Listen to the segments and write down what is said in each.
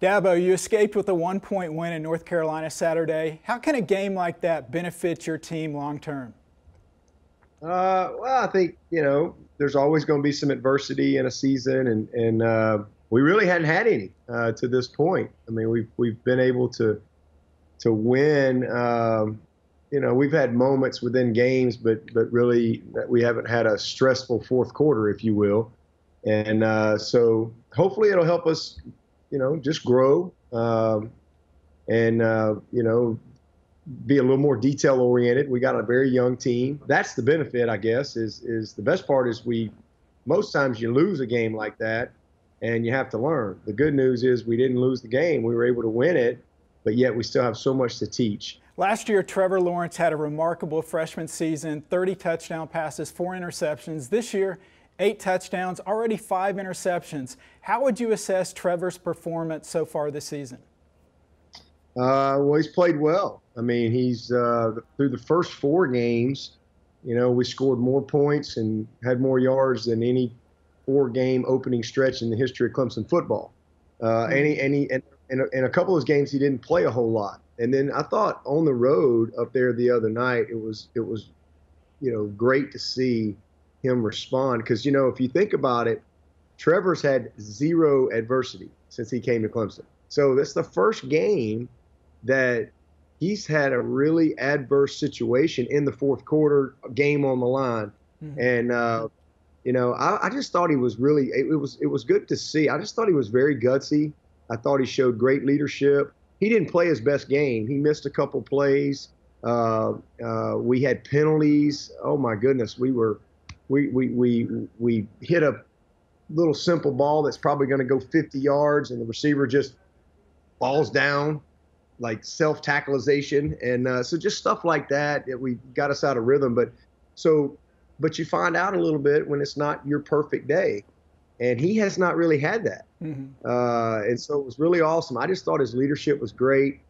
Dabo, you escaped with a 1-point win in North Carolina Saturday. How can a game like that benefit your team long term? Well, I think, there's always going to be some adversity in a season, and we really hadn't had any to this point. I mean, we've been able to win. We've had moments within games, but really we haven't had a stressful fourth quarter, if you will. And so hopefully it'll help us, just grow and be a little more detail oriented. We got a very young team. That's the benefit, I guess, is the best part is most times you lose a game like that and you have to learn. The good news is we didn't lose the game. We were able to win it, but yet we still have so much to teach. Last year, Trevor Lawrence had a remarkable freshman season, 30 touchdown passes, 4 interceptions. This year, 8 touchdowns, already 5 interceptions. How would you assess Trevor's performance so far this season? Well, he's played well. I mean, he's through the first 4 games, we scored more points and had more yards than any 4-game opening stretch in the history of Clemson football. And a couple of those games, he didn't play a whole lot. And then I thought on the road up there the other night, it was great to see him respond. Because, if you think about it, Trevor's had 0 adversity since he came to Clemson. So that's the first game that he's had a really adverse situation in the fourth quarter, game on the line. Mm-hmm. And, I just thought he was really, it was good to see. I just thought he was very gutsy. I thought he showed great leadership. He didn't play his best game. He missed a couple plays. We had penalties. Oh my goodness. We hit a little simple ball that's probably going to go 50 yards and the receiver just falls down, like self-tackleization. And so just stuff like that we got us out of rhythm. But you find out a little bit when it's not your perfect day. And he has not really had that. Mm-hmm. And so it was really awesome. I just thought his leadership was great.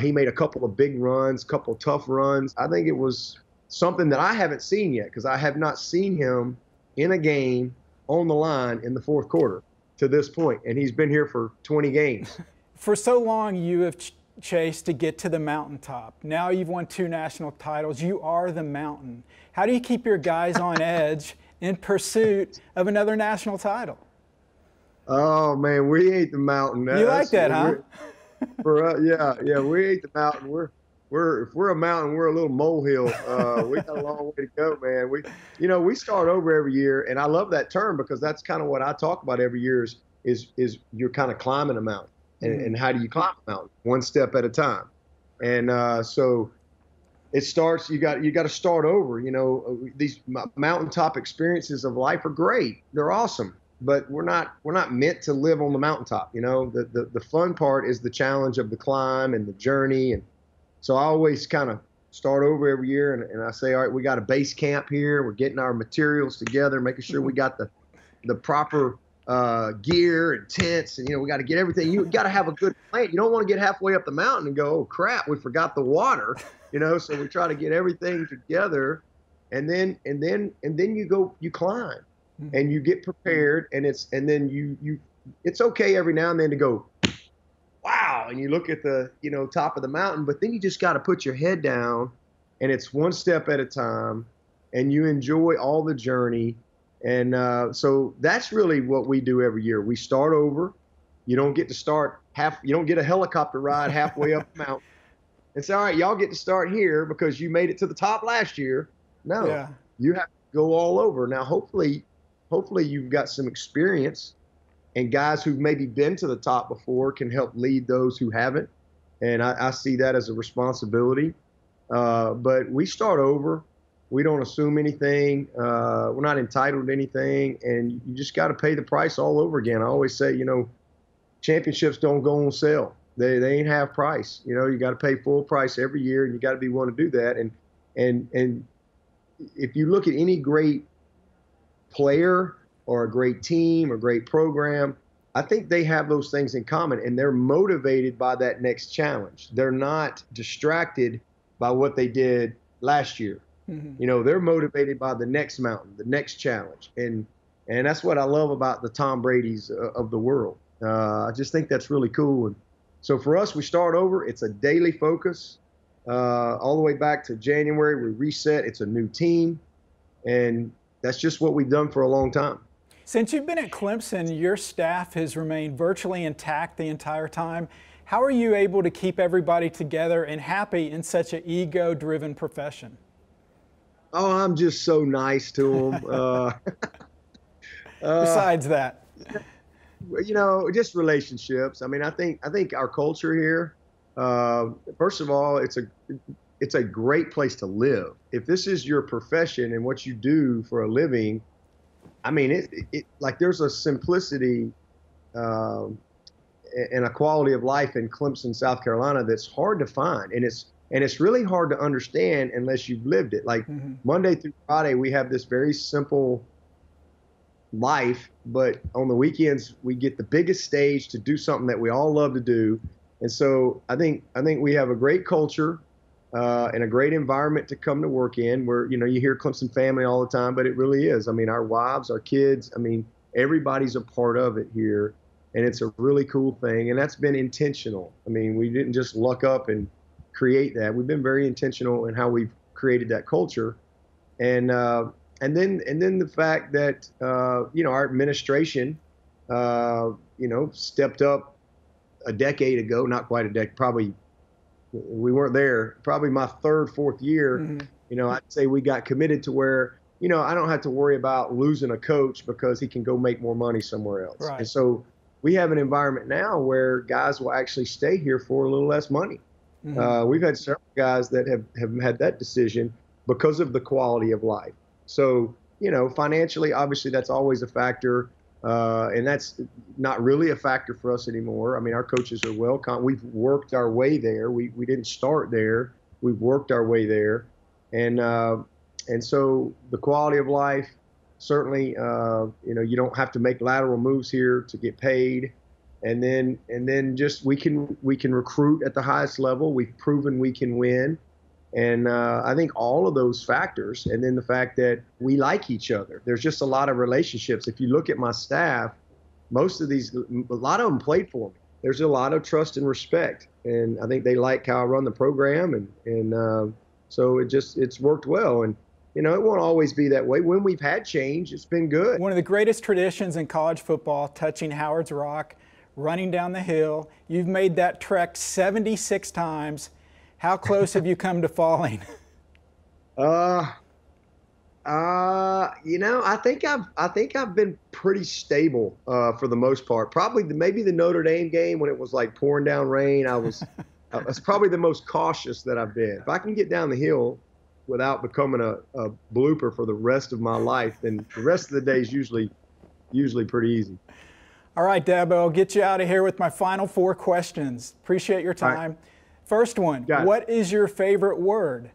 He made a couple of big runs, couple of tough runs. I think it was something that I haven't seen yet because I have not seen him in a game on the line in the fourth quarter to this point. And he's been here for 20 games. For so long, you have chased to get to the mountaintop. Now you've won 2 national titles. You are the mountain. How do you keep your guys on edge in pursuit of another national title? Oh man, we ain't the mountain. You like that, huh? Yeah, we ain't the mountain. If we're a mountain, we're a little molehill. We got a long way to go, man. We start over every year, and I love that term because that's kind of what I talk about every year is you're kind of climbing a mountain, and how do you climb a mountain? One step at a time, and so. It starts. You got to start over. These mountaintop experiences of life are great. They're awesome, but we're not meant to live on the mountaintop. The fun part is the challenge of the climb and the journey. And so I always kind of start over every year, and I say, all right, we got a base camp here. We're getting our materials together, making sure we got the proper gear and tents, and we got to get everything. You got to have a good plan. You don't want to get halfway up the mountain and go, oh crap, we forgot the water. So we try to get everything together, and then you climb, and you get prepared, and it's okay every now and then to go, wow, and you look at the top of the mountain, but then you just got to put your head down, and it's one step at a time, and you enjoy all the journey, and so that's really what we do every year. We start over. You don't get to start you don't get a helicopter ride halfway up the mountain. And say, all right, y'all get to start here because you made it to the top last year. No, yeah. You have to go all over. Now, hopefully you've got some experience, and guys who've maybe been to the top before can help lead those who haven't. And I see that as a responsibility. But we start over. We don't assume anything. We're not entitled to anything. And you just got to pay the price all over again. I always say, championships don't go on sale. They ain't half price. You got to pay full price every year, and you got to be willing to do that. And if you look at any great player or a great team or great program, I think they have those things in common, and they're motivated by that next challenge. They're not distracted by what they did last year. Mm-hmm. They're motivated by the next mountain, the next challenge, and that's what I love about the Tom Brady's of the world. I just think that's really cool. And so for us, we start over. It's a daily focus all the way back to January. We reset. It's a new team. And that's just what we've done for a long time. Since you've been at Clemson, your staff has remained virtually intact the entire time. How are you able to keep everybody together and happy in such an ego-driven profession? Oh, I'm just so nice to them. Besides that, you know, just relationships. I mean, I think our culture here. First of all, it's a great place to live. If this is your profession and what you do for a living, I mean, it like there's a simplicity and a quality of life in Clemson, South Carolina that's hard to find, and it's really hard to understand unless you've lived it. Like Monday through Friday, we have this very simple life, but on the weekends we get the biggest stage to do something that we all love to do. And so I think we have a great culture and a great environment to come to work in, where, you know, you hear Clemson family all the time, but it really is. I mean, our wives, our kids, I mean, everybody's a part of it here, and it's a really cool thing. And that's been intentional. I mean, we didn't just luck up and create that. We've been very intentional in how we've created that culture. And then the fact that, you know, our administration, you know, stepped up a decade ago, not quite a decade, probably we weren't there, probably my third, fourth year, you know, I'd say we got committed to where, you know, I don't have to worry about losing a coach because he can go make more money somewhere else. Right. And so we have an environment now where guys will actually stay here for a little less money. We've had several guys that have had that decision because of the quality of life. So, you know, financially, obviously, that's always a factor. And that's not really a factor for us anymore. I mean, our coaches are we've worked our way there. We didn't start there. We've worked our way there. And so the quality of life, certainly, you know, you don't have to make lateral moves here to get paid. And then just we can recruit at the highest level. We've proven we can win. And I think all of those factors, and then the fact that we like each other. There's just a lot of relationships. If you look at my staff, a lot of them played for me. There's a lot of trust and respect, and I think they like how I run the program, and so it's worked well. And you know, it won't always be that way. When we've had change, it's been good. One of the greatest traditions in college football, touching Howard's Rock, running down the hill. You've made that trek 76 times. How close have you come to falling? You know, I think I've been pretty stable for the most part. Probably maybe the Notre Dame game when it was like pouring down rain. That's probably the most cautious that I've been. If I can get down the hill without becoming a blooper for the rest of my life, then the rest of the day is usually pretty easy. All right, Dabo, I'll get you out of here with my final 4 questions. Appreciate your time. First one, what is your favorite word?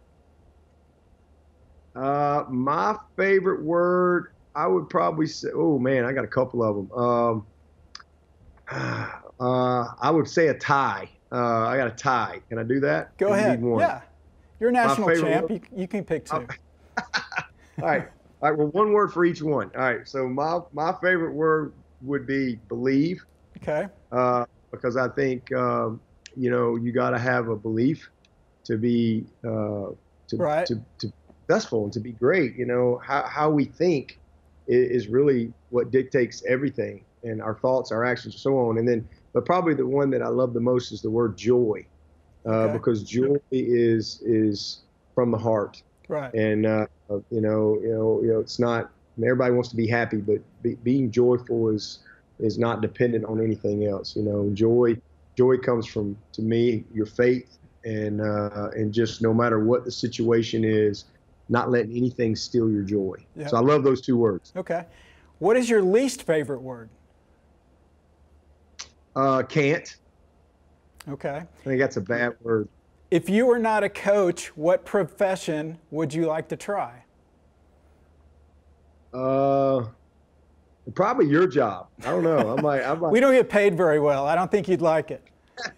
My favorite word, I would probably say, oh man, I got a couple of them. I would say a tie. I got a tie. Can I do that? Go ahead. Yeah. You're a national champ. You can pick 2. All right. Well, one word for each one. All right. So my favorite word would be believe. Okay. Because I think, you know, you got to have a belief to be to successful and to be great. You know, how we think is really what dictates everything, and our thoughts, our actions, and so on. And then, but probably the one that I love the most is the word joy, because joy is from the heart. Right. And you know, it's not. I mean, everybody wants to be happy, but being joyful is not dependent on anything else. You know, joy comes from, to me, your faith and just no matter what the situation is, not letting anything steal your joy. Yep. So I love those 2 words. Okay. What is your least favorite word? Can't. Okay. I think that's a bad word. If you were not a coach, what profession would you like to try? Probably your job. I don't know. I might. We don't get paid very well. I don't think you'd like it.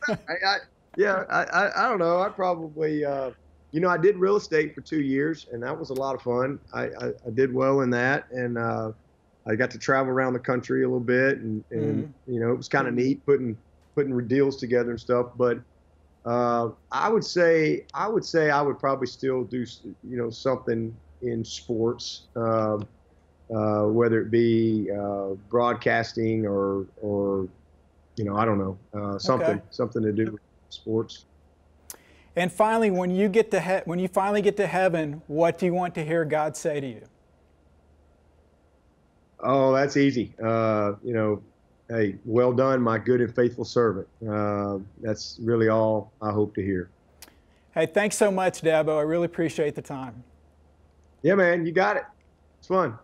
I don't know. I probably, you know, I did real estate for 2 years, and that was a lot of fun. I did well in that, and I got to travel around the country a little bit, and you know, it was kind of neat putting deals together and stuff. But I would say I would probably still do, you know, something in sports, whether it be broadcasting or you know, I don't know, something to do with sports. And finally, when you finally get to heaven, what do you want to hear God say to you? Oh, that's easy. You know, hey, well done, my good and faithful servant. That's really all I hope to hear. Hey, thanks so much, Dabo. I really appreciate the time. Yeah, man, you got it. It's fun.